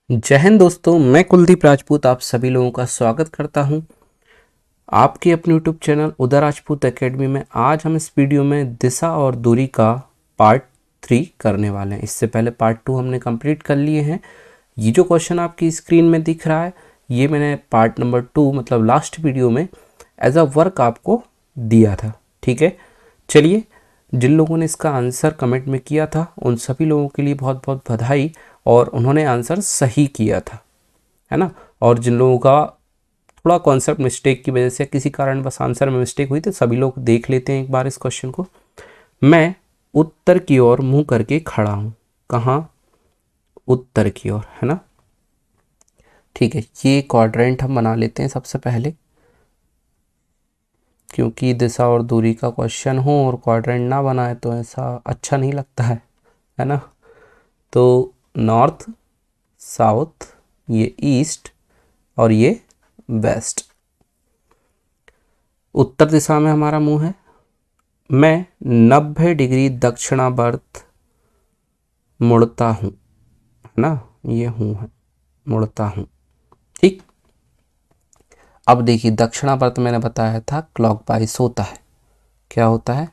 जय हिंद दोस्तों, मैं कुलदीप राजपूत आप सभी लोगों का स्वागत करता हूं आपके अपने यूट्यूब चैनल उदय राजपूत एकेडमी में। आज हम इस वीडियो में दिशा और दूरी का पार्ट 3 करने वाले हैं। इससे पहले पार्ट 2 हमने कंप्लीट कर लिए हैं। ये जो क्वेश्चन आपकी स्क्रीन में दिख रहा है ये मैंने पार्ट नंबर 2 मतलब लास्ट वीडियो में एज अ वर्क आपको दिया था। ठीक है, चलिए, जिन लोगों ने इसका आंसर कमेंट में किया था उन सभी लोगों के लिए बहुत बहुत बधाई, और उन्होंने आंसर सही किया था, है ना। और जिन लोगों का थोड़ा कॉन्सेप्ट मिस्टेक की वजह से किसी कारण बस आंसर में मिस्टेक हुई, तो सभी लोग देख लेते हैं एक बार इस क्वेश्चन को। मैं उत्तर की ओर मुंह करके खड़ा हूं। कहाँ? उत्तर की ओर, है ना। ठीक है, ये क्वाड्रेंट हम बना लेते हैं सबसे पहले, क्योंकि दिशा और दूरी का क्वेश्चन हो और क्वाड्रेंट ना बनाए तो ऐसा अच्छा नहीं लगता है ना। तो नॉर्थ, साउथ, ये ईस्ट और ये वेस्ट। उत्तर दिशा में हमारा मुंह है। मैं 90 डिग्री दक्षिणावर्त मुड़ता हूँ, है ना, ये हूँ है, मुड़ता हूँ। ठीक, अब देखिए दक्षिणावर्त मैंने बताया था क्लॉकवाइज होता है। क्या होता है?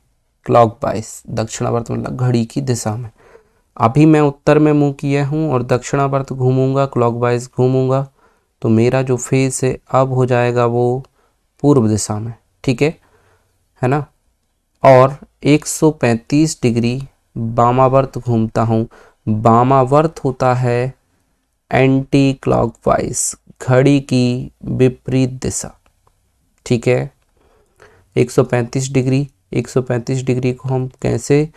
क्लॉकवाइज। दक्षिणावर्त मतलब घड़ी की दिशा में। अभी मैं उत्तर में मुंह किया हूँ और दक्षिणावर्त घूमूंगा, क्लॉकवाइज घूमूंगा, तो मेरा जो फेस है अब हो जाएगा वो पूर्व दिशा में। ठीक है ना। और 135 डिग्री वामावर्त घूमता हूँ। वामावर्त होता है एंटी क्लॉकवाइज, घड़ी की विपरीत दिशा। ठीक है, 135 डिग्री, 135 डिग्री को हम कैसे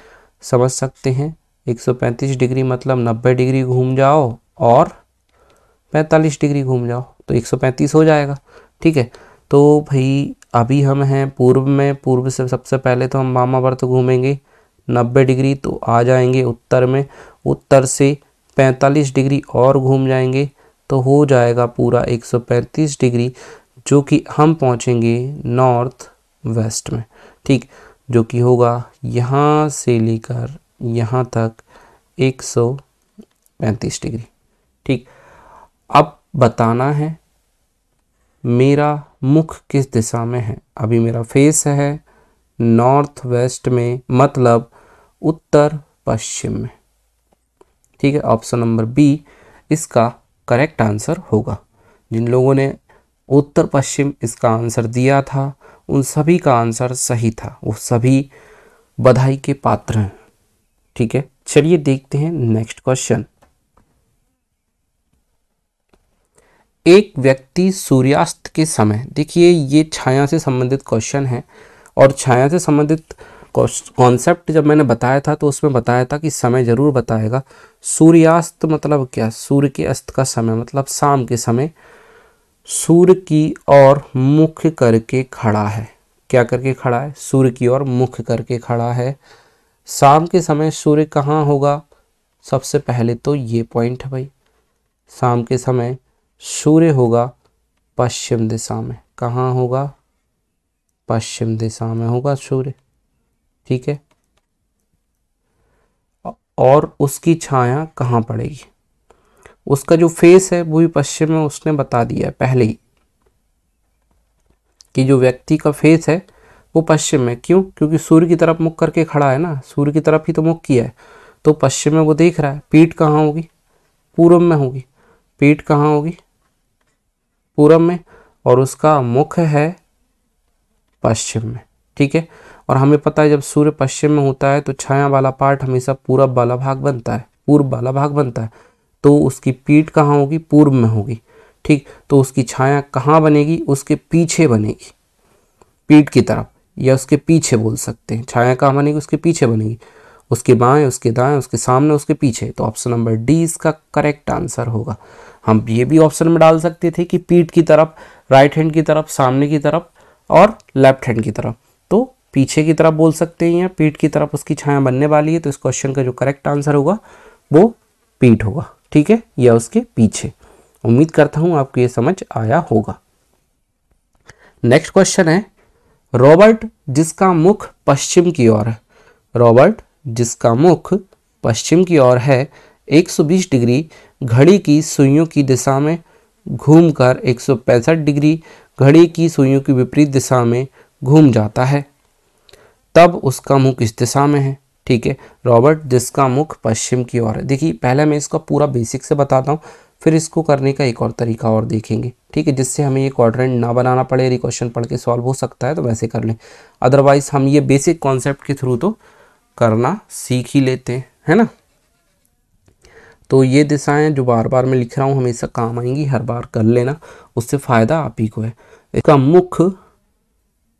समझ सकते हैं? 135 डिग्री मतलब 90 डिग्री घूम जाओ और 45 डिग्री घूम जाओ तो 135 हो जाएगा। ठीक है, तो भाई अभी हम हैं पूर्व में, पूर्व से सबसे पहले तो हम वामावर्त घूमेंगे 90 डिग्री, तो आ जाएंगे उत्तर में, उत्तर से 45 डिग्री और घूम जाएंगे तो हो जाएगा पूरा 135 डिग्री, जो कि हम पहुंचेंगे नॉर्थ वेस्ट में। ठीक, जो कि होगा यहाँ से लेकर यहाँ तक 135 डिग्री। ठीक, अब बताना है मेरा मुख किस दिशा में है। अभी मेरा फेस है नॉर्थ वेस्ट में, मतलब उत्तर पश्चिम में। ठीक है, ऑप्शन नंबर बी इसका करेक्ट आंसर होगा। जिन लोगों ने उत्तर पश्चिम इसका आंसर दिया था उन सभी का आंसर सही था, वो सभी बधाई के पात्र हैं। ठीक है, चलिए देखते हैं नेक्स्ट क्वेश्चन। एक व्यक्ति सूर्यास्त के समय, देखिए ये छाया से संबंधित क्वेश्चन है, और छाया से संबंधित कॉन्सेप्ट जब मैंने बताया था तो उसमें बताया था कि समय जरूर बताएगा। सूर्यास्त मतलब क्या? सूर्य के अस्त का समय मतलब शाम के समय सूर्य की ओर मुख करके खड़ा है। क्या करके खड़ा है? सूर्य की ओर मुख करके खड़ा है। शाम के समय सूर्य कहाँ होगा? सबसे पहले तो ये पॉइंट है भाई, शाम के समय सूर्य होगा पश्चिम दिशा में। कहाँ होगा? पश्चिम दिशा में होगा सूर्य। ठीक है, और उसकी छाया कहाँ पड़ेगी? उसका जो फेस है वो भी पश्चिम में, उसने बता दिया है पहले ही कि जो व्यक्ति का फेस है वो पश्चिम में। क्यों? क्योंकि सूर्य की तरफ मुख करके खड़ा है ना, सूर्य की तरफ ही तो मुख किया है, तो पश्चिम में वो देख रहा है। पीठ कहाँ होगी? पूर्व में होगी। पीठ कहाँ होगी? पूर्व में, और उसका मुख है पश्चिम में। ठीक है, और हमें पता है जब सूर्य पश्चिम में होता है तो छाया वाला पार्ट हमेशा पूरब वाला भाग बनता है, पूर्व वाला भाग बनता है, तो उसकी पीठ कहाँ होगी? पूर्व में होगी। ठीक, तो उसकी छाया कहाँ बनेगी? उसके पीछे बनेगी, पीठ की तरफ, या उसके पीछे बोल सकते हैं। छाया कहाँ बनेगी? उसके पीछे बनेगी, उसके बाएं, उसके दाएं, उसके सामने, उसके पीछे। तो ऑप्शन नंबर डी इसका करेक्ट आंसर होगा। हम ये भी ऑप्शन में डाल सकते थे कि पीठ की तरफ, राइट हैंड की तरफ, सामने की तरफ और लेफ्ट हैंड की तरफ, तो पीछे की तरफ बोल सकते हैं या पीठ की तरफ उसकी छाया बनने वाली है, तो इस क्वेश्चन का जो करेक्ट आंसर होगा वो पीठ होगा। ठीक है, या उसके पीछे। उम्मीद करता हूं आपको ये समझ आया होगा। नेक्स्ट क्वेश्चन है, रॉबर्ट जिसका मुख पश्चिम की ओर है, रॉबर्ट जिसका मुख पश्चिम की ओर है, 120 डिग्री घड़ी की सुइयों की दिशा में घूमकर 165 डिग्री घड़ी की सुइयों की विपरीत दिशा में घूम जाता है, तब उसका मुख किस दिशा में है? ठीक है रॉबर्ट, जिसका मुख पश्चिम की ओर है। देखिए पहले मैं इसका पूरा बेसिक से बताता हूँ, फिर इसको करने का एक और तरीका और देखेंगे, ठीक है, जिससे हमें ये क्वाड्रेंट ना बनाना पड़े। यदि क्वेश्चन पढ़ के सॉल्व हो सकता है तो वैसे कर लें, अदरवाइज हम ये बेसिक कॉन्सेप्ट के थ्रू तो करना सीख ही लेते हैं, है ना। तो ये दिशाएं जो बार बार मैं लिख रहा हूँ हमेशा काम आएंगी, हर बार कर लेना, उससे फ़ायदा आप ही को है। इसका मुख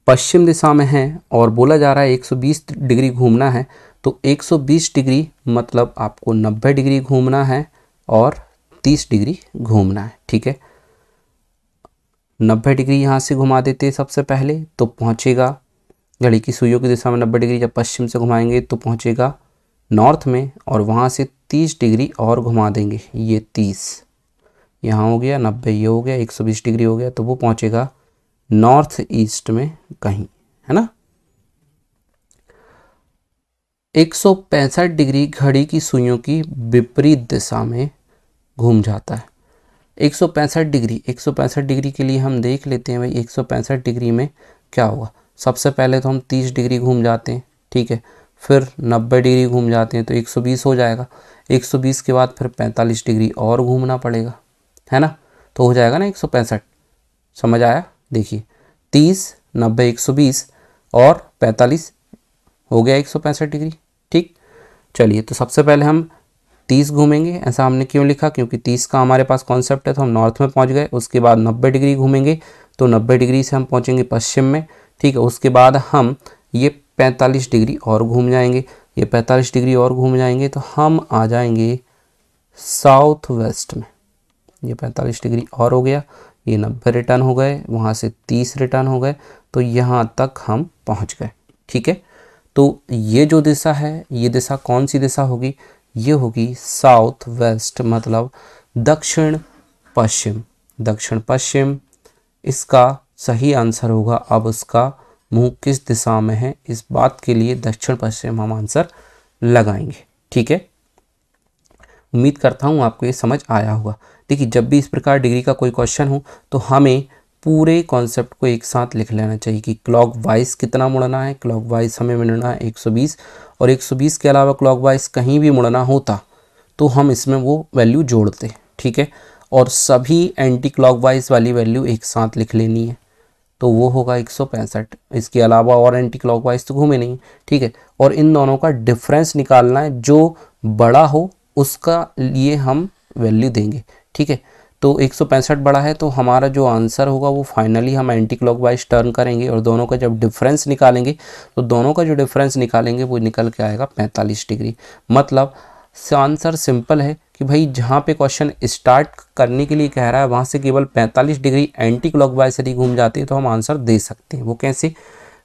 पश्चिम दिशा में है और बोला जा रहा है 120 डिग्री घूमना है, तो 120 डिग्री मतलब आपको 90 डिग्री घूमना है और 30 डिग्री घूमना है, ठीक है। 90 डिग्री यहाँ से घुमा देते हैं सबसे पहले, तो पहुँचेगा घड़ी की सुइयों की दिशा में 90 डिग्री, जब पश्चिम से घुमाएंगे तो पहुँचेगा नॉर्थ में, और वहाँ से 30 डिग्री और घुमा देंगे, ये 30 यहाँ हो गया, 90 ये हो गया, 120 डिग्री हो गया, तो वो पहुँचेगा नॉर्थ ईस्ट में कहीं, है ना। 165 डिग्री घड़ी की सुइयों की विपरीत दिशा में घूम जाता है। 165 डिग्री के लिए हम देख लेते हैं भाई 165 डिग्री में क्या होगा। सबसे पहले तो हम 30 डिग्री घूम जाते हैं, ठीक है, फिर 90 डिग्री घूम जाते हैं तो 120 हो जाएगा। 120 के बाद फिर 45 डिग्री और घूमना पड़ेगा, है ना, तो हो जाएगा ना 165। समझ आया? देखिए 30, 90, 120 और 45 हो गया 165 डिग्री, ठीक। चलिए तो सबसे पहले हम 30 घूमेंगे, ऐसा हमने क्यों लिखा, क्योंकि 30 का हमारे पास कॉन्सेप्ट है, तो हम नॉर्थ में पहुंच गए। उसके बाद 90 डिग्री घूमेंगे, तो 90 डिग्री से हम पहुंचेंगे पश्चिम में, ठीक है। उसके बाद हम ये 45 डिग्री और घूम जाएंगे, ये 45 डिग्री और घूम जाएंगे तो हम आ जाएंगे साउथ वेस्ट में। ये 45 डिग्री और हो गया, ये 90 रिटर्न हो गए, वहाँ से 30 रिटर्न हो गए, तो यहाँ तक हम पहुँच गए, ठीक है। तो ये जो दिशा है, ये दिशा कौन सी दिशा होगी? ये होगी साउथ वेस्ट, मतलब दक्षिण पश्चिम। दक्षिण पश्चिम इसका सही आंसर होगा। अब उसका मुंह किस दिशा में है, इस बात के लिए दक्षिण पश्चिम हम आंसर लगाएंगे, ठीक है। उम्मीद करता हूँ आपको ये समझ आया होगा। देखिए जब भी इस प्रकार डिग्री का कोई क्वेश्चन हो तो हमें पूरे कॉन्सेप्ट को एक साथ लिख लेना चाहिए कि क्लॉक वाइज कितना मुड़ना है। क्लॉक वाइज हमें मुड़ना है 120, और 120 के अलावा क्लॉक वाइज कहीं भी मुड़ना होता तो हम इसमें वो वैल्यू जोड़ते, ठीक है। और सभी एंटी क्लॉक वाइज वाली वैल्यू एक साथ लिख लेनी है, तो वो होगा 165। इसके अलावा और एंटी क्लॉकवाइज तो घूमे नहीं, ठीक है। और इन दोनों का डिफरेंस निकालना है, जो बड़ा हो उसका लिए हम वैल्यू देंगे, ठीक है। तो 165 बड़ा है, तो हमारा जो आंसर होगा वो फाइनली हम एंटी क्लॉकवाइज टर्न करेंगे, और दोनों का जब डिफरेंस निकालेंगे तो दोनों का जो डिफरेंस निकालेंगे वो निकल के आएगा 45 डिग्री। मतलब आंसर सिंपल है कि भाई जहाँ पे क्वेश्चन स्टार्ट करने के लिए कह रहा है वहाँ से केवल 45 डिग्री एंटी क्लॉकवाइज यदि घूम जाती है तो हम आंसर दे सकते हैं। वो कैसे?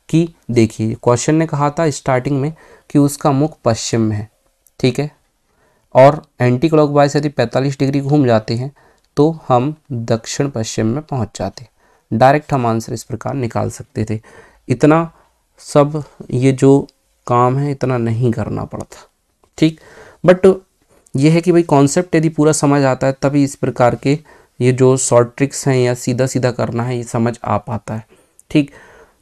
कि देखिए क्वेश्चन ने कहा था स्टार्टिंग में कि उसका मुख पश्चिम में है, ठीक है, और एंटी क्लॉकवाइज यदि 45 डिग्री घूम जाते हैं तो हम दक्षिण पश्चिम में पहुँच जाते। डायरेक्ट हम आंसर इस प्रकार निकाल सकते थे। इतना सब ये जो काम है इतना नहीं करना पड़ता, ठीक। बट ये है कि भाई कॉन्सेप्ट यदि पूरा समझ आता है तभी इस प्रकार के ये जो शॉर्ट ट्रिक्स हैं या सीधा सीधा करना है ये समझ आ पाता है, ठीक।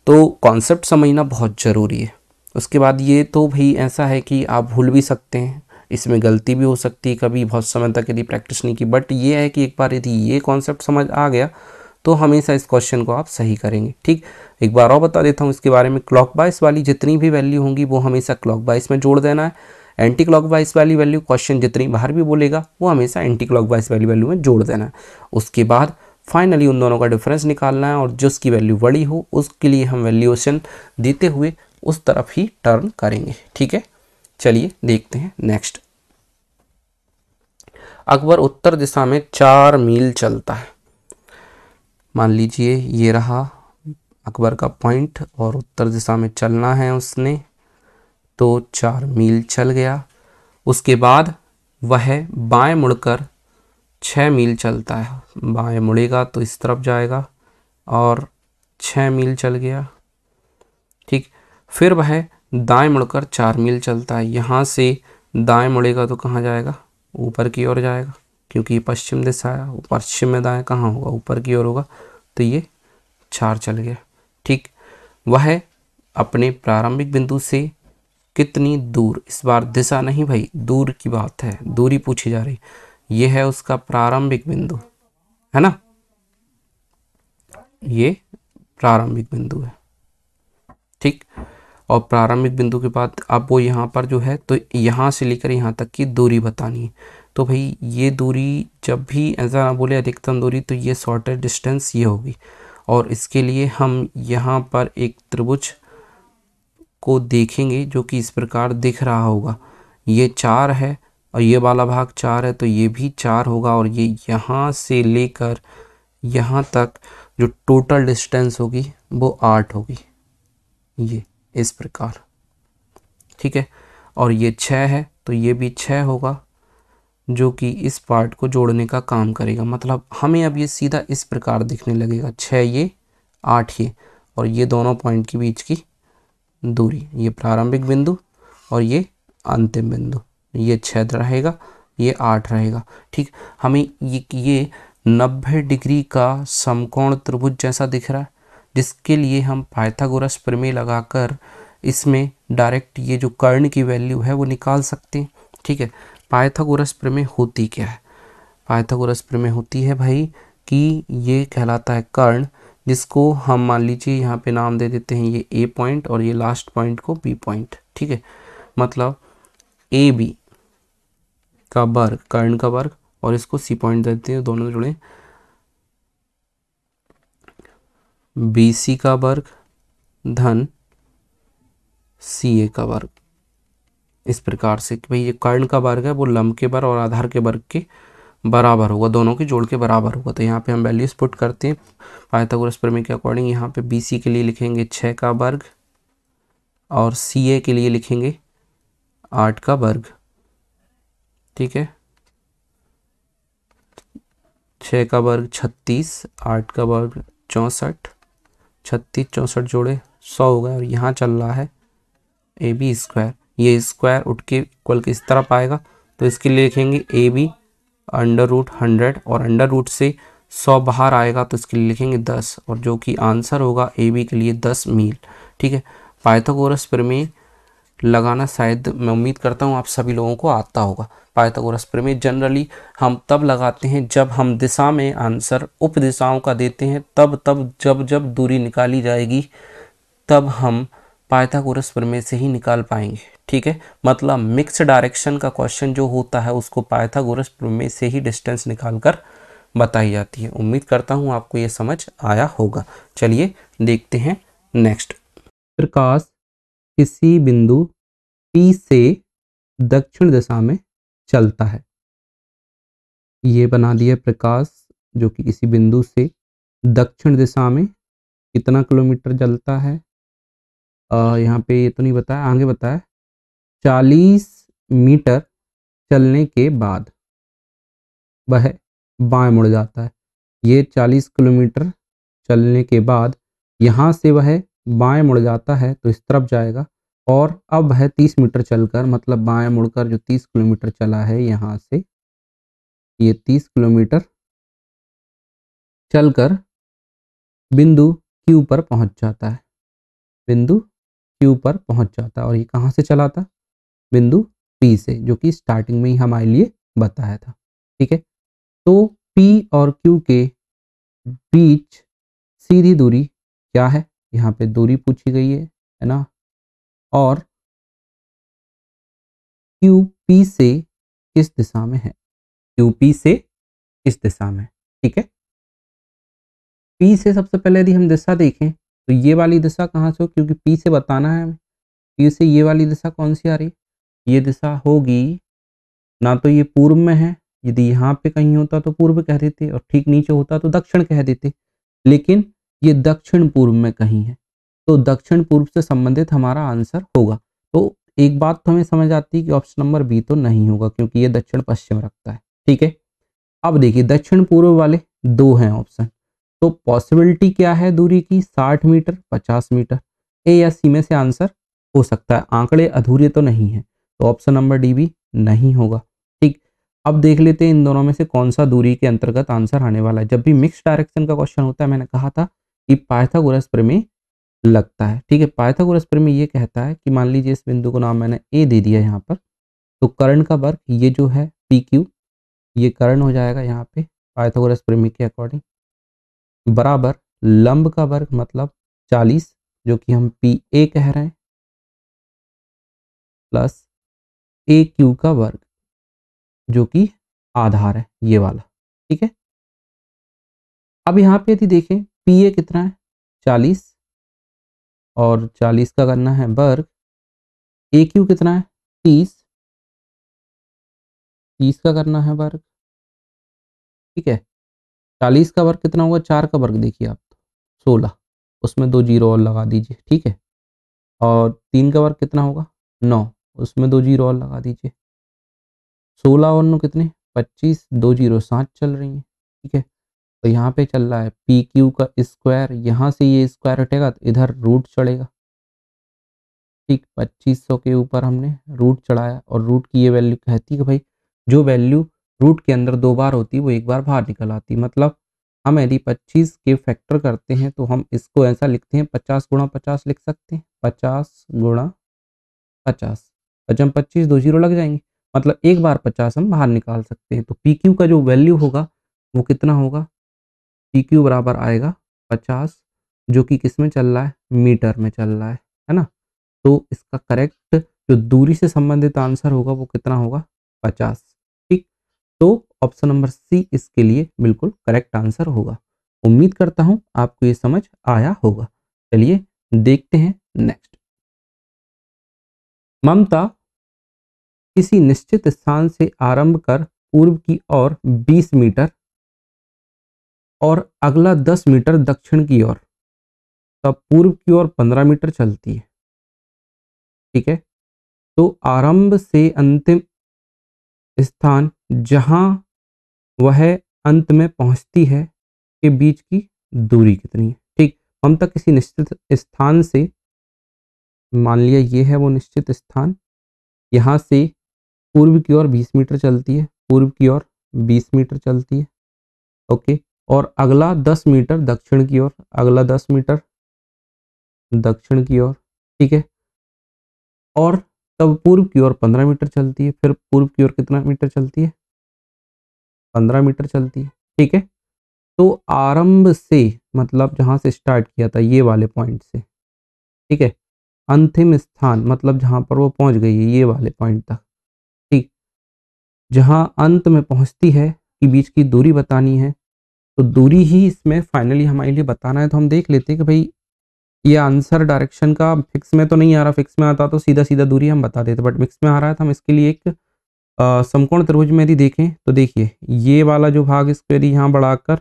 तो कॉन्सेप्ट समझना बहुत ज़रूरी है। उसके बाद ये तो भाई ऐसा है कि आप भूल भी सकते हैं, इसमें गलती भी हो सकती है कभी, बहुत समय तक यदि प्रैक्टिस नहीं की। बट ये है कि एक बार यदि ये कॉन्सेप्ट समझ आ गया तो हमेशा इस क्वेश्चन को आप सही करेंगे, ठीक। एक बार और बता देता हूँ इसके बारे में, क्लॉकवाइज वाली जितनी भी वैल्यू होंगी वो हमेशा क्लॉकवाइज में जोड़ देना है। एंटी क्लॉकवाइज वाली वैल्यू क्वेश्चन जितनी बाहर भी बोलेगा वो हमेशा एंटी क्लॉकवाइज वाली वैल्यू में जोड़ देना है। उसके बाद फाइनली उन दोनों का डिफरेंस निकालना है, और जिसकी वैल्यू बड़ी हो उसके लिए हम वैल्यूएशन देते हुए उस तरफ ही टर्न करेंगे, ठीक है। चलिए देखते हैं नेक्स्ट। अकबर उत्तर दिशा में 4 मील चलता है। मान लीजिए ये रहा अकबर का पॉइंट और उत्तर दिशा में चलना है उसने, तो 4 मील चल गया। उसके बाद वह बाएं मुड़कर 6 मील चलता है। बाएं मुड़ेगा तो इस तरफ जाएगा और 6 मील चल गया, ठीक। फिर वह दाएं मुड़कर 4 मील चलता है। यहाँ से दाएं मुड़ेगा तो कहाँ जाएगा? ऊपर की ओर जाएगा, क्योंकि ये पश्चिम दिशा है, पश्चिम में दाएं कहाँ होगा, ऊपर की ओर होगा, तो ये 4 चल गया। ठीक, वह अपने प्रारंभिक बिंदु से कितनी दूर, इस बार दिशा नहीं भाई, दूर की बात है, दूरी पूछी जा रही, ये है उसका प्रारंभिक बिंदु, है ना, ये प्रारंभिक बिंदु है। ठीक, और प्रारंभिक बिंदु के बाद अब वो यहाँ पर जो है, तो यहाँ से लेकर यहाँ तक की दूरी बतानी है। तो भाई ये दूरी, जब भी ऐसा ना बोले अधिकतम दूरी, तो ये शॉर्टेस्ट डिस्टेंस ये होगी। और इसके लिए हम यहाँ पर एक त्रिभुज को देखेंगे जो कि इस प्रकार दिख रहा होगा, ये 4 है और ये वाला भाग 4 है, तो ये भी 4 होगा, और ये यहाँ से लेकर यहाँ तक जो टोटल डिस्टेंस होगी वो 8 होगी, ये इस प्रकार। ठीक है, और ये 6 है तो ये भी 6 होगा, जो कि इस पार्ट को जोड़ने का काम करेगा। मतलब हमें अब ये सीधा इस प्रकार दिखने लगेगा, 6 ये 8 ये, और ये दोनों पॉइंट के बीच की दूरी, ये प्रारंभिक बिंदु और ये अंतिम बिंदु, ये 6 रहेगा, ये 8 रहेगा। ठीक, हमें ये 90 डिग्री का समकोण त्रिभुज जैसा दिख रहा है, जिसके लिए हम पाइथागोरस प्रमेय लगाकर इसमें डायरेक्ट ये जो कर्ण की वैल्यू है वो निकाल सकते हैं। ठीक है, पाइथागोरस प्रमेय होती क्या है? पाइथागोरस प्रमेय होती है भाई कि ये कहलाता है कर्ण, जिसको हम मान लीजिए यहाँ पे नाम दे देते हैं ये ए पॉइंट और ये लास्ट पॉइंट को बी पॉइंट। ठीक है, मतलब ए बी का वर्ग, कर्ण का वर्ग, और इसको सी पॉइंट देते हैं, दोनों जुड़े, बी सी का वर्ग धन सी ए का वर्ग। इस प्रकार से कि भाई ये कर्ण का वर्ग है वो लंब के वर्ग और आधार के वर्ग के बराबर होगा, दोनों के जोड़ के बराबर होगा। तो यहाँ पे हम वैल्यूज पुट करते हैं पाइथागोरस प्रमेय के अकॉर्डिंग। यहाँ पे बी सी के लिए लिखेंगे 6 का वर्ग और सी ए के लिए लिखेंगे 8 का वर्ग। ठीक है, 6 का वर्ग 36, 8 का वर्ग 64, 36 64 जोड़े 100 हो गया, और यहाँ चल रहा है ए बी स्क्वायर, ये स्क्वायर उठ के इक्वल के इस तरफ आएगा, तो इसके लिए लिखेंगे ए बी अंडर रूट 100, और अंडर रूट से 100 बाहर आएगा तो इसके लिए लिखेंगे 10, और जो कि आंसर होगा ए बी के लिए 10 मील। ठीक है, पाइथागोरस प्रमेय लगाना शायद मैं उम्मीद करता हूँ आप सभी लोगों को आता होगा। पाइथागोरस प्रमेय जनरली हम तब लगाते हैं जब हम दिशा में आंसर उप दिशाओं का देते हैं, तब जब दूरी निकाली जाएगी तब हम पाइथागोरस प्रमेय से ही निकाल पाएंगे। ठीक है, मतलब मिक्स डायरेक्शन का क्वेश्चन जो होता है उसको पाइथागोरस प्रमेय से ही डिस्टेंस निकालकर बताई जाती है। उम्मीद करता हूँ आपको ये समझ आया होगा। चलिए देखते हैं नेक्स्ट। प्रकाश किसी बिंदु P से दक्षिण दिशा में चलता है। ये बना दिया प्रकाश जो कि किसी बिंदु से दक्षिण दिशा में कितना किलोमीटर चलता है, यहाँ पे ये तो नहीं बताया, आगे बताया 40 मीटर चलने के बाद वह बाएं मुड़ जाता है। ये 40 किलोमीटर चलने के बाद यहाँ से वह बाएं मुड़ जाता है तो इस तरफ जाएगा, और अब वह 30 मीटर चलकर, मतलब बाएं मुड़कर जो 30 किलोमीटर चला है यहाँ से, ये 30 किलोमीटर चलकर बिंदु Q पर पहुंच जाता है। बिंदु Q पर पहुंच जाता है, और ये कहाँ से चला था? बिंदु P से, जो कि स्टार्टिंग में ही हमारे लिए बताया था। ठीक है, तो P और Q के बीच सीधी दूरी क्या है? यहाँ पे दूरी पूछी गई है ना, और QP से किस दिशा में है? QP से किस दिशा में? ठीक है, P से सबसे पहले यदि हम दिशा देखें तो ये वाली दिशा कहाँ से हो, क्योंकि P से बताना है हमें, P से ये वाली दिशा कौन सी आ रही? ये दिशा होगी, ना तो ये पूर्व में है, यदि यहाँ पे कहीं होता तो पूर्व कह देते, और ठीक नीचे होता तो दक्षिण कह देते, लेकिन ये दक्षिण पूर्व में कहीं है, तो दक्षिण पूर्व से संबंधित हमारा आंसर होगा। तो एक बात तो हमें समझ आती है कि ऑप्शन नंबर बी तो नहीं होगा, क्योंकि ये दक्षिण पश्चिम रखता है। ठीक है, अब देखिए दक्षिण पूर्व वाले 2 हैं ऑप्शन, तो पॉसिबिलिटी क्या है दूरी की? 60 मीटर, 50 मीटर, ए या सी में से आंसर हो सकता है, आंकड़े अधूरे तो नहीं है, तो ऑप्शन नंबर डी भी नहीं होगा। ठीक, अब देख लेते हैं इन दोनों में से कौन सा दूरी के अंतर्गत आंसर आने वाला है। जब भी मिक्स डायरेक्शन का क्वेश्चन होता है, मैंने कहा था कि पाइथागोरस प्रमेय लगता है। ठीक है, पाइथागोरस प्रमेय ये कहता है कि मान लीजिए इस बिंदु को नाम मैंने ए दे दिया यहाँ पर, तो कर्ण का वर्ग ये जो है पी क्यू, ये कर्ण हो जाएगा यहाँ पे पाइथागोरस प्रमेय के अकॉर्डिंग, बराबर लंब का वर्ग मतलब 40 जो कि हम पी ए कह रहे हैं, प्लस ए क्यू का वर्ग जो कि आधार है ये वाला। ठीक है, अब यहाँ पे यदि देखें पी ए कितना है 40 और 40 का करना है वर्ग, ए क्यू कितना है 30, 30 का करना है वर्ग। ठीक है, 40 का वर्ग कितना होगा, 4 का वर्ग देखिए आप, 16, उसमें 2 जीरो और लगा दीजिए। ठीक है, और 3 का वर्ग कितना होगा 9, उसमें 2 जीरो और लगा दीजिए। 16 और 9 कितने 25, 2 जीरो 7 चल रही हैं। ठीक है, तो यहाँ पे चल रहा है पी क्यू का स्क्वायर, यहाँ से ये स्क्वायर हटेगा तो इधर रूट चढ़ेगा। ठीक, 2500 के ऊपर हमने रूट चढ़ाया और रूट की ये वैल्यू कहती है कि भाई जो वैल्यू रूट के अंदर 2 बार होती है वो एक बार बाहर निकल आती है। मतलब हम यदि 25 के फैक्टर करते हैं तो हम इसको ऐसा लिखते हैं 50 गुणा 50 लिख सकते हैं, 50 गुणा 50, जब 25 2 जीरो लग जाएंगे, मतलब एक बार 50 हम बाहर निकाल सकते हैं। तो पी क्यू का जो वैल्यू होगा वो कितना होगा, पी क्यू बराबर आएगा 50, जो कि किस में चल रहा है, मीटर में चल रहा है ना। तो इसका करेक्ट जो दूरी से संबंधित आंसर होगा वो कितना होगा 50। ठीक, तो ऑप्शन नंबर सी इसके लिए बिल्कुल करेक्ट आंसर होगा। उम्मीद करता हूं आपको ये समझ आया होगा। चलिए देखते हैं नेक्स्ट। ममता किसी निश्चित स्थान से आरंभ कर पूर्व की ओर 20 मीटर और अगला 10 मीटर दक्षिण की ओर, तब पूर्व की ओर 15 मीटर चलती है। ठीक है, तो आरंभ से अंतिम स्थान जहां वह अंत में पहुंचती है के बीच की दूरी कितनी है। ठीक, ममता किसी निश्चित स्थान से, मान लिया ये है वो निश्चित स्थान, यहाँ से पूर्व की ओर 20 मीटर चलती है, पूर्व की ओर 20 मीटर चलती है। ओके, और अगला 10 मीटर दक्षिण की ओर, अगला 10 मीटर दक्षिण की ओर। ठीक है, और तब पूर्व की ओर 15 मीटर चलती है, फिर पूर्व की ओर कितना मीटर चलती है 15 मीटर चलती है। ठीक है, तो आरंभ से मतलब जहां से स्टार्ट किया था ये वाले पॉइंट से, ठीक है, अंतिम स्थान मतलब जहां पर वो पहुंच गई है ये वाले पॉइंट तक। ठीक, जहां अंत में पहुंचती है कि बीच की दूरी बतानी है, तो दूरी ही इसमें फाइनली हमारे लिए बताना है। तो हम देख लेते हैं कि भाई ये आंसर डायरेक्शन का फिक्स में तो नहीं आ रहा, फिक्स में आता तो सीधा सीधा दूरी हम बता देते, बट मिक्स में आ रहा है तो हम इसके लिए एक समकोण त्रिभुज में यदि देखें तो देखिए ये वाला जो भाग इसको यदि यहाँ बढ़ाकर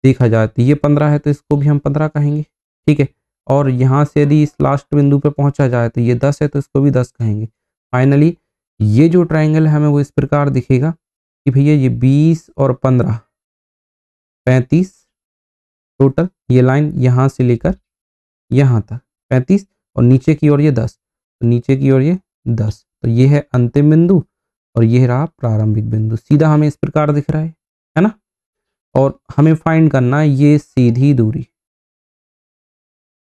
देखा जाए तो ये 15 है तो इसको भी हम 15 कहेंगे। ठीक है, और यहाँ से यदि इस लास्ट बिंदु पे पहुंचा जाए तो ये 10 है तो इसको भी 10 कहेंगे। फाइनली ये जो ट्राइंगल है हमें वो इस प्रकार दिखेगा कि भैया ये 20 और 15 35 टोटल, ये लाइन यहाँ से लेकर यहाँ तक 35 और नीचे की ओर ये 10, तो नीचे की ओर ये 10, तो ये है अंतिम बिंदु और ये रहा प्रारंभिक बिंदु। सीधा हमें इस प्रकार दिख रहा है ना। और हमें फाइंड करना है ये सीधी दूरी,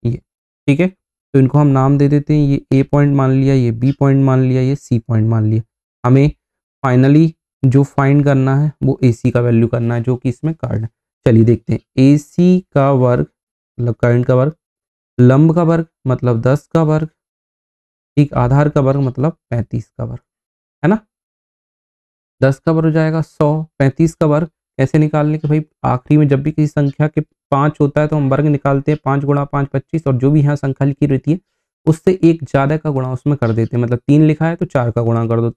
ये ठीक है, तो इनको हम नाम दे देते हैं, ये ए पॉइंट मान लिया, ये बी पॉइंट मान लिया, ये सी पॉइंट मान लिया। हमें फाइनली जो फाइंड करना है वो ए सी का वैल्यू करना है जो कि इसमें कर्ण है। चलिए देखते हैं, ए सी का वर्ग मतलब कर्ण का वर्ग, लंब का वर्ग मतलब 10 का वर्ग, ठीक, आधार का वर्ग मतलब 35 का वर्ग, है ना। 10 का वर्ग हो जाएगा 100, 35 का वर्ग कैसे निकालने के भाई, आखिरी में जब भी किसी संख्या के 5 होता है तो हम वर्ग निकालते हैं, 5 गुणा 5 25, और जो भी यहाँ संख्या लिखी रहती है उससे एक ज़्यादा का गुणा उसमें कर देते हैं। मतलब 3 लिखा है तो 4 का गुणा कर दो,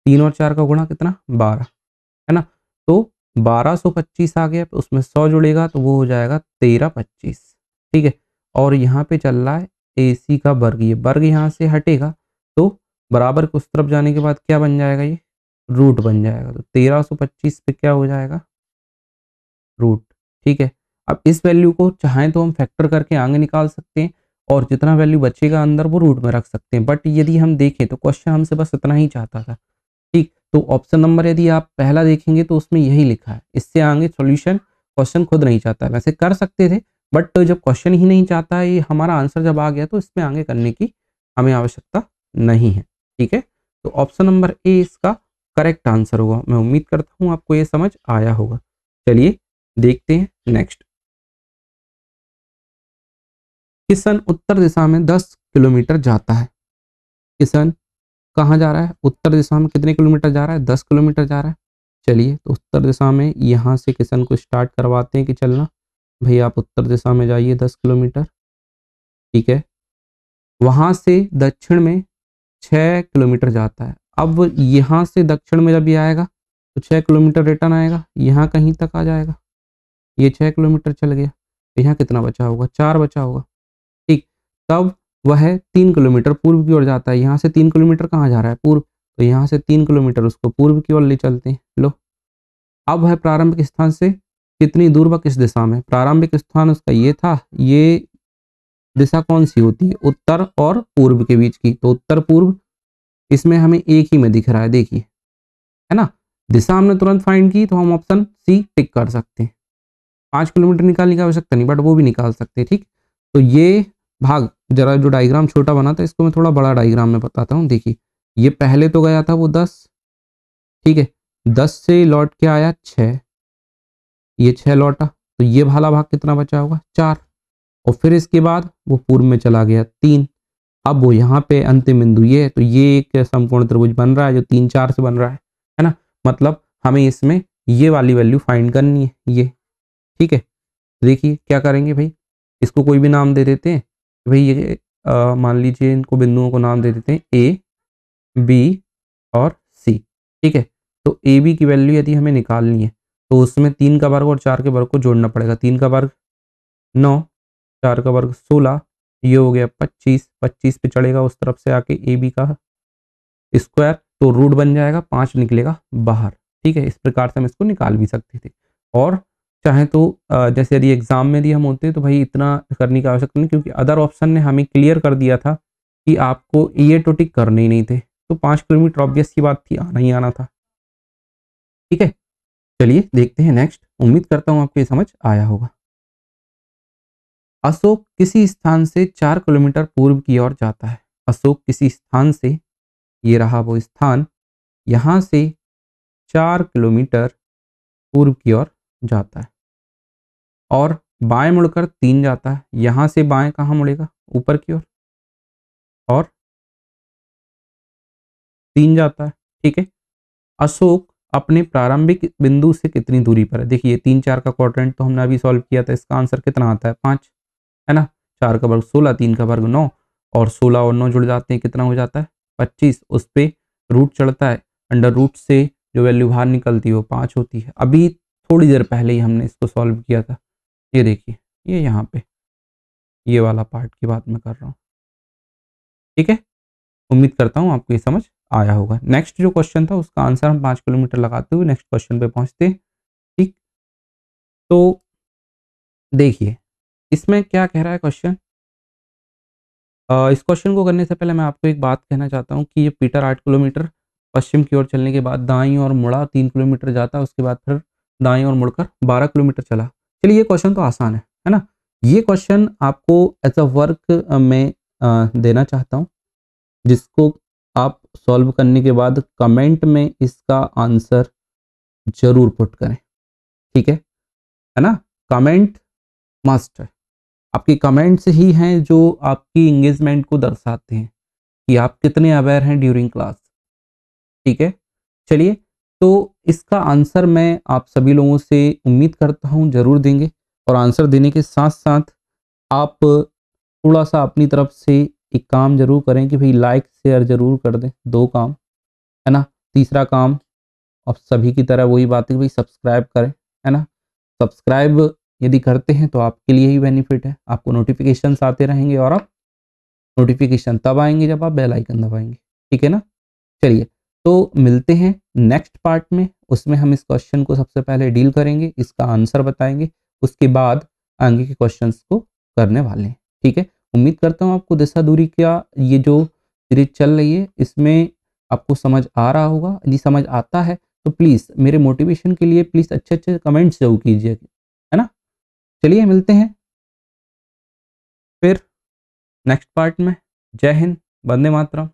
3 और 4 का गुणा कितना 12, है ना। तो 1225 आ गया, उसमें 100 जुड़ेगा तो वो हो जाएगा 1325। ठीक है, और यहाँ पे चल रहा है ए सी का वर्ग, ये वर्ग यहाँ से हटेगा तो बराबर को उस तरफ जाने के बाद क्या बन जाएगा, ये रूट बन जाएगा। तो 1325 पे क्या हो जाएगा रूट। ठीक है, अब इस वैल्यू को चाहें तो हम फैक्टर करके आगे निकाल सकते हैं और जितना वैल्यू बचेगा अंदर वो रूट में रख सकते हैं, बट यदि हम देखें तो क्वेश्चन हमसे बस इतना ही चाहता था। ठीक, तो ऑप्शन नंबर यदि आप पहला देखेंगे तो उसमें यही लिखा है, इससे आगे सॉल्यूशन क्वेश्चन खुद नहीं चाहता है। वैसे कर सकते थे बट जब क्वेश्चन ही नहीं चाहता है, ये हमारा आंसर जब आ गया तो इसमें आगे करने की हमें आवश्यकता नहीं है। ठीक है, तो ऑप्शन नंबर ए इसका करेक्ट आंसर होगा। मैं उम्मीद करता हूँ आपको ये समझ आया होगा। चलिए देखते हैं नेक्स्ट। किशन उत्तर दिशा में 10 किलोमीटर जाता है। किशन कहाँ जा रहा है? उत्तर दिशा में कितने किलोमीटर जा रहा है? 10 किलोमीटर जा रहा है। चलिए तो उत्तर दिशा में यहाँ से किशन को स्टार्ट करवाते हैं कि चलना भाई आप उत्तर दिशा में जाइए 10 किलोमीटर। ठीक है, वहाँ से दक्षिण में 6 किलोमीटर जाता है। अब यहाँ से दक्षिण में जब ये आएगा तो 6 किलोमीटर रिटर्न आएगा, यहाँ कहीं तक आ जाएगा। ये 6 किलोमीटर चल गया, तो यहाँ कितना बचा होगा? 4 बचा होगा। ठीक, तब वह 3 किलोमीटर पूर्व की ओर जाता है। यहाँ से 3 किलोमीटर कहाँ जा रहा है? पूर्व, तो यहाँ से 3 किलोमीटर उसको पूर्व की ओर ले चलते हैं। लो, अब वह प्रारंभिक स्थान से कितनी दूर व किस दिशा में? प्रारंभिक स्थान उसका ये था, ये दिशा कौन सी होती है? उत्तर और पूर्व के बीच की, तो उत्तर पूर्व इसमें हमें एक ही में दिख रहा है, देखिए, है ना। दिशा हमने तुरंत फाइंड की तो हम ऑप्शन सी टिक कर सकते हैं। 5 किलोमीटर निकालने की आवश्यकता नहीं, बट वो भी निकाल सकते हैं। ठीक, तो ये भाग जरा जो डायग्राम छोटा बना था इसको मैं थोड़ा बड़ा डायग्राम में बताता हूँ। देखिए, ये पहले तो गया था वो 10, ठीक है, 10 से लौट के आया 6, ये 6 लौटा, तो ये वाला भाग कितना बचा होगा? 4। और फिर इसके बाद वो पूर्व में चला गया 3। अब वो यहाँ पे अंतिम बिंदु ये है, तो ये एक समकोण त्रिभुज बन रहा है जो 3 4 से बन रहा है ना। मतलब हमें इसमें ये वाली वैल्यू फाइंड करनी है, ये। ठीक है, देखिए क्या करेंगे भाई, इसको कोई भी नाम दे देते हैं भाई। ये मान लीजिए इनको बिंदुओं को नाम दे देते हैं ए, बी और सी। ठीक है, तो ए बी की वैल्यू यदि हमें निकालनी है तो उसमें 3 का वर्ग और 4 के वर्ग को जोड़ना पड़ेगा। 3 का वर्ग 9, 4 का वर्ग 16, ये हो गया 25। 25 पे चढ़ेगा उस तरफ से आके ए बी का स्क्वायर, तो रूट बन जाएगा, 5 निकलेगा बाहर। ठीक है, इस प्रकार से हम इसको निकाल भी सकते थे। और चाहे तो जैसे यदि एग्जाम में यदि हम होते तो भाई इतना करने की आवश्यकता नहीं, क्योंकि अदर ऑप्शन ने हमें क्लियर कर दिया था कि आपको ये तो टिक करने ही नहीं थे। तो 5 किलोमीटर ऑब्वियस की बात थी, आना ही आना था। ठीक है, चलिए देखते हैं नेक्स्ट। उम्मीद करता हूँ आपको ये समझ आया होगा। अशोक किसी स्थान से 4 किलोमीटर पूर्व की ओर जाता है। अशोक किसी स्थान से, ये रहा वो स्थान, यहाँ से 4 किलोमीटर पूर्व की ओर जाता है और बाएं मुड़कर 3 जाता है। यहाँ से बाएं कहाँ मुड़ेगा? ऊपर की ओर, और 3 जाता है। ठीक है, अशोक अपने प्रारंभिक बिंदु से कितनी दूरी पर है? देखिए 3 4 का क्वाड्रेंट तो हमने अभी सॉल्व किया था, इसका आंसर कितना आता है? 5, है ना। 4 का वर्ग 16, 3 का वर्ग 9, और 16 और 9 जुड़ जाते हैं, कितना हो जाता है? 25। उस पे रूट चढ़ता है, अंडर रूट से जो वैल्यू बाहर निकलती है वो 5 होती है। अभी थोड़ी देर पहले ही हमने इसको सॉल्व किया था। ये देखिए, ये यहाँ पे ये वाला पार्ट की बात मैं कर रहा हूँ। ठीक है, उम्मीद करता हूँ आपको ये समझ आया होगा। नेक्स्ट जो क्वेश्चन था उसका आंसर हम 5 किलोमीटर लगाते हुए नेक्स्ट क्वेश्चन पे पहुंचते हैं। ठीक, तो देखिए इसमें क्या कह रहा है क्वेश्चन। इस क्वेश्चन को करने से पहले मैं आपको एक बात कहना चाहता हूँ कि ये पीटर 8 किलोमीटर पश्चिम की ओर चलने के बाद दाईं ओर मुड़ा, 3 किलोमीटर जाता, उसके बाद फिर दाईं ओर मुड़कर 12 किलोमीटर चला। चलिए ये क्वेश्चन तो आसान है ना। ये क्वेश्चन आपको एज अ वर्क में देना चाहता हूँ, जिसको आप सॉल्व करने के बाद कमेंट में इसका आंसर जरूर पुट करें। ठीक है ना। कमेंट मस्ट है, आपकी कमेंट्स ही हैं जो आपकी इंगेजमेंट को दर्शाते हैं कि आप कितने अवेयर हैं ड्यूरिंग क्लास। ठीक है, चलिए तो इसका आंसर मैं आप सभी लोगों से उम्मीद करता हूं जरूर देंगे, और आंसर देने के साथ साथ आप थोड़ा सा अपनी तरफ से एक काम जरूर करें कि भाई लाइक शेयर जरूर कर दें, 2 काम, है ना। तीसरा काम अब सभी की तरह वही बात है कि भाई सब्सक्राइब करें, है ना। सब्सक्राइब यदि करते हैं तो आपके लिए ही बेनिफिट है, आपको नोटिफिकेशंस आते रहेंगे, और आप नोटिफिकेशन तब आएंगे जब आप बेल आइकन दबाएंगे। ठीक है ना। चलिए तो मिलते हैं नेक्स्ट पार्ट में, उसमें हम इस क्वेश्चन को सबसे पहले डील करेंगे, इसका आंसर बताएंगे, उसके बाद आगे के क्वेश्चंस को करने वाले हैं। ठीक है, उम्मीद करता हूँ आपको दिशा दूरी का ये जो सीरीज चल रही है इसमें आपको समझ आ रहा होगा। यदि समझ आता है तो प्लीज़ मेरे मोटिवेशन के लिए प्लीज़ अच्छे-अच्छे कमेंट्स ज़रूर कीजिए, है ना? चलिए मिलते हैं फिर नेक्स्ट पार्ट में। जय हिंद, वंदे मातरम।